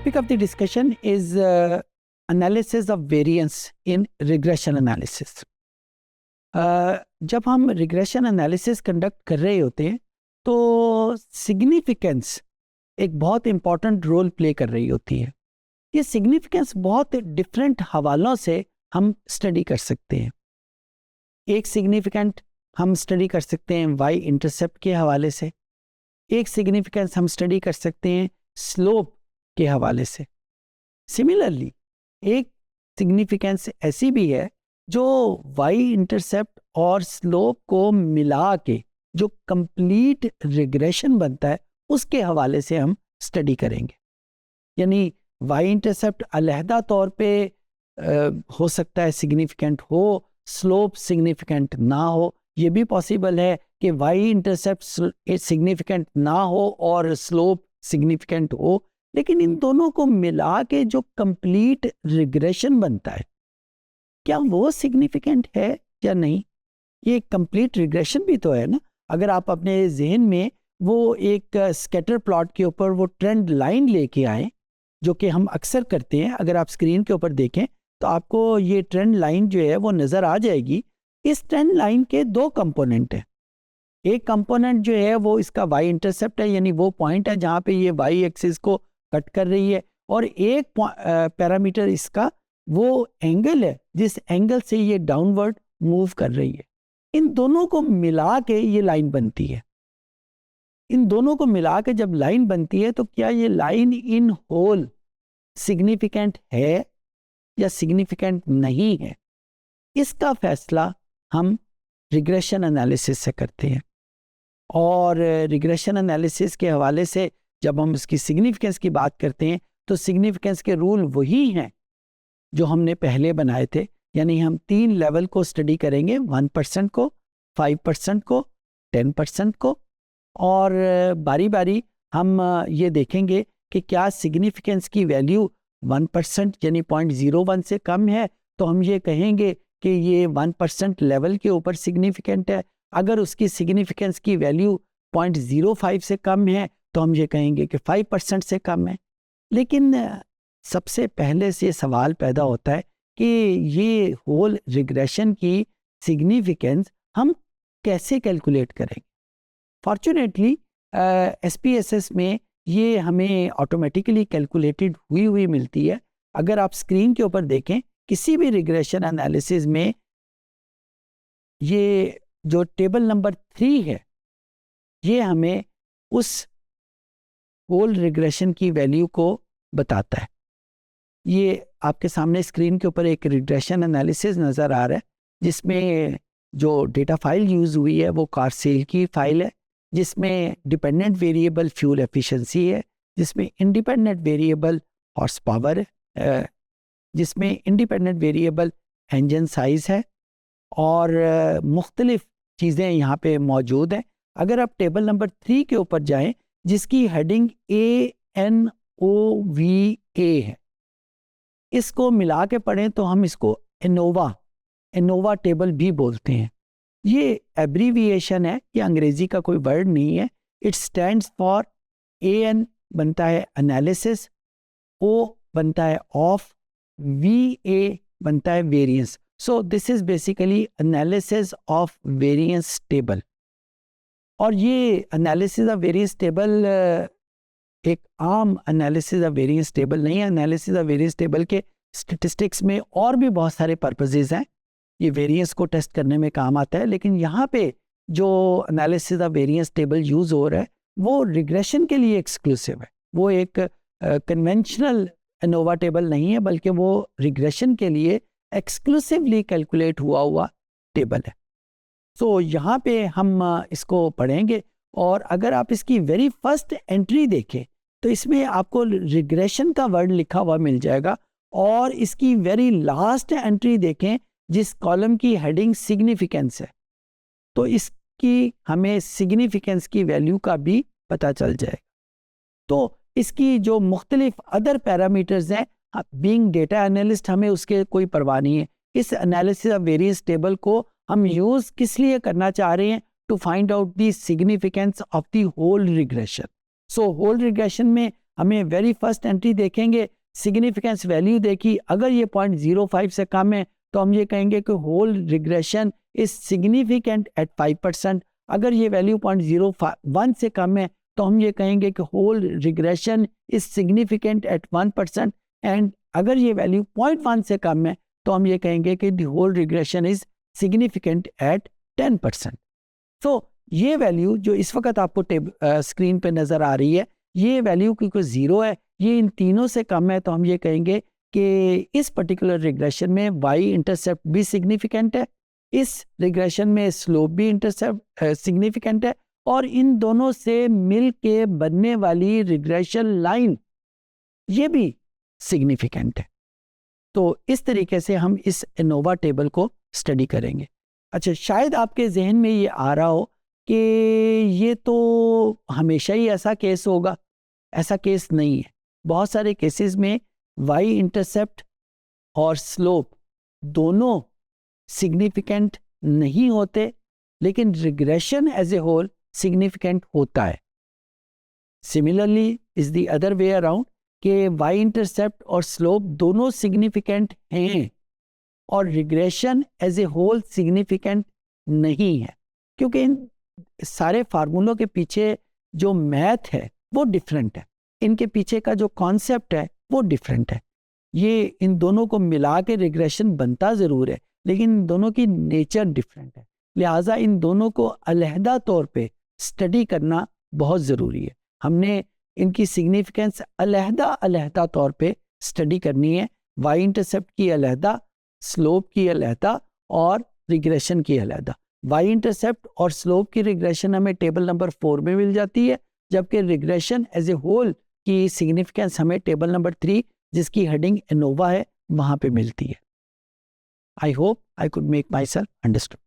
topic of the discussion is analysis of variance in regression analysis. जब हम regression analysis conduct कर रहे होते हैं तो significance एक बहुत important role play कर रही होती है. ये significance बहुत different हवालों से हम study कर सकते हैं. एक significant हम study कर सकते हैं y intercept के हवाले से, एक significance हम study कर सकते हैं slope के हवाले से. सिमिलरली एक सिग्निफिकेंस ऐसी भी है जो y इंटरसेप्ट और स्लोप को मिला के जो कंप्लीट रिग्रेशन बनता है उसके हवाले से हम स्टडी करेंगे. यानी y इंटरसेप्ट अलहदा तौर पे हो सकता है सिग्निफिकेंट हो, स्लोप सिग्निफिकेंट ना हो. ये भी पॉसिबल है कि y इंटरसेप्ट सिग्निफिकेंट ना हो और स्लोप सिग्निफिकेंट हो, लेकिन इन दोनों को मिला के जो कंप्लीट रिग्रेशन बनता है क्या वो सिग्निफिकेंट है या नहीं. ये कंप्लीट रिग्रेशन भी तो है ना. अगर आप अपने जहन में वो एक स्कैटर प्लॉट के ऊपर वो ट्रेंड लाइन लेके आए, जो कि हम अक्सर करते हैं, अगर आप स्क्रीन के ऊपर देखें तो आपको ये ट्रेंड लाइन जो है वो नज़र आ जाएगी. इस ट्रेंड लाइन के दो कंपोनेंट हैं. एक कंपोनेंट जो है वो इसका y इंटरसेप्ट है, यानी वो पॉइंट है जहाँ पे ये y एक्सिस को कट कर रही है, और एक पैरामीटर इसका वो एंगल है जिस एंगल से ये डाउनवर्ड मूव कर रही है. इन दोनों को मिला के ये लाइन बनती है. इन दोनों को मिला के जब लाइन बनती है तो क्या ये लाइन इन होल सिग्निफिकेंट है या सिग्निफिकेंट नहीं है, इसका फैसला हम रिग्रेशन एनालिसिस से करते हैं. और रिग्रेशन एनालिसिस के हवाले से जब हम इसकी सिग्निफिकेंस की बात करते हैं तो सिग्निफिकेंस के रूल वही हैं जो हमने पहले बनाए थे. यानी हम 3 लेवल को स्टडी करेंगे, 1% को, 5% को, 10% को, और बारी बारी हम ये देखेंगे कि क्या सिग्निफिकेंस की वैल्यू 1% यानी 0.01 से कम है तो हम ये कहेंगे कि ये 1% लेवल के ऊपर सिग्निफिकेंट है. अगर उसकी सिग्निफिकेंस की वैल्यू 0.05 से कम है तो हम ये कहेंगे कि 5% से कम है. लेकिन सबसे पहले से सवाल पैदा होता है कि ये होल रिग्रेशन की सिग्निफिकेंस हम कैसे कैलकुलेट करेंगे. फॉर्चुनेटली SPSS में ये हमें ऑटोमेटिकली कैलकुलेटेड हुई मिलती है. अगर आप स्क्रीन के ऊपर देखें किसी भी रिग्रेशन एनालिसिस में ये जो टेबल नंबर 3 है ये हमें उस होल रिग्रेशन की वैल्यू को बताता है. ये आपके सामने स्क्रीन के ऊपर एक रिग्रेशन एनालिसिस नज़र आ रहा है जिसमें जो डेटा फाइल यूज़ हुई है वो कार सेल की फाइल है, जिसमें डिपेंडेंट वेरिएबल फ्यूल एफिशिएंसी है, जिसमें इंडिपेंडेंट वेरिएबल हॉर्स पावर है, जिसमें इंडिपेंडेंट वेरिएबल इंजन साइज है, और मुख्तलिफ चीज़ें यहाँ पे मौजूद हैं. अगर आप टेबल नंबर 3 के ऊपर जाएं जिसकी हेडिंग ANOVA है, इसको मिला के पढ़ें तो हम इसको एनोवा टेबल भी बोलते हैं. ये एब्रीविएशन है, ये अंग्रेजी का कोई वर्ड नहीं है. इट स्टैंड्स फॉर AN बनता है एनालिसिस, O बनता है ऑफ, VA बनता है variance. So this is basically analysis of variance table. और ये एनालिसिस ऑफ वेरिएंस टेबल एक आम एनालिसिस ऑफ वेरिएंस टेबल नहीं है. एनालिसिस ऑफ वेरिएंस टेबल के स्टैटिस्टिक्स में और भी बहुत सारे पर्पसेस हैं. ये वेरिएंस को टेस्ट करने में काम आता है, लेकिन यहाँ पे जो analysis of variance table use हो रहा है वो रिग्रेशन के लिए एक्सक्लूसिव है. वो एक कन्वेंशनल एनोवा टेबल नहीं है, बल्कि वो रिग्रेशन के लिए एक्सक्लूसिवली कैलकुलेट हुआ टेबल है. तो यहाँ पे हम इसको पढ़ेंगे, और अगर आप इसकी वेरी फर्स्ट एंट्री देखें तो इसमें आपको रिग्रेशन का वर्ड लिखा हुआ मिल जाएगा, और इसकी वेरी लास्ट एंट्री देखें जिस कॉलम की हेडिंग सिग्निफिकेंस है तो इसकी हमें सिग्निफिकेंस की वैल्यू का भी पता चल जाएगा. तो इसकी जो मुख्तलिफ अदर पैरामीटर्स हैं, बीइंग डेटा एनालिस्ट हमें उसके कोई परवाह नहीं है. इस एनालिसिस ऑफ वेरिएंस टेबल को हम यूज़ किस लिए करना चाह रहे हैं? To find out the significance of the whole regression. So whole regression में हमें वेरी फर्स्ट एंट्री देखेंगे, सिग्निफिकेंस वैल्यू देखी, अगर ये 0.05 से कम है तो हम ये कहेंगे कि whole regression is significant at 5%। अगर ये वैल्यू 0.01 से कम है तो हम ये कहेंगे कि whole regression is significant at 1%। And अगर ये वैल्यू 0.1 से कम है तो हम ये कहेंगे कि the whole regression is significant at 10%। तो ये वैल्यू जो इस वक्त आपको स्क्रीन पे नज़र आ रही है, ये वैल्यू क्योंकि 0 है, ये इन तीनों से कम है, तो हम ये कहेंगे कि इस पर्टिकुलर रिग्रेशन में वाई इंटरसेप्ट भी सिग्निफिकेंट है, इस रिग्रेशन में स्लोप भी इंटरसेप्ट सिग्निफिकेंट है, और इन दोनों से मिल के बनने वाली रिग्रेशन लाइन ये भी सिग्निफिकेंट है। तो इस तरीके से हम इस एनोवा टेबल को स्टडी करेंगे। अच्छा, शायद आपके जहन में ये आ रहा हो कि ये तो हमेशा ही ऐसा केस होगा। ऐसा केस नहीं है। बहुत सारे केसेस में वाई इंटरसेप्ट और स्लोप दोनों सिग्निफिकेंट नहीं होते, लेकिन regression as a whole significant होता है। Similarly is the other way around कि वाई इंटरसेप्ट और स्लोप दोनों सिग्निफिकेंट हैं और regression as a whole significant नहीं है, क्योंकि इन सारे फार्मूलों के पीछे जो मैथ है वो डिफरेंट है, इनके पीछे का जो कॉन्सेप्ट है वो डिफरेंट है। ये इन दोनों को मिला के रिग्रेशन बनता ज़रूर है, लेकिन इन दोनों की नेचर डिफरेंट है, लिहाजा इन दोनों को अलहदा तौर पे स्टडी करना बहुत ज़रूरी है। हमने इनकी सिग्निफिकेंस अलहदा तौर पे स्टडी करनी है, वाई इंटरसेप्ट की अलहदा, स्लोप की अलहदा और रिग्रेशन की अलहदा। वाई इंटरसेप्ट और स्लोप की रिग्रेशन हमें टेबल नंबर 4 में मिल जाती है, जबकि रिग्रेशन एज ए होल की सिग्निफिकेंस हमें टेबल नंबर 3 जिसकी हेडिंग एनोवा है वहां पे मिलती है। I hope I could make my self understood.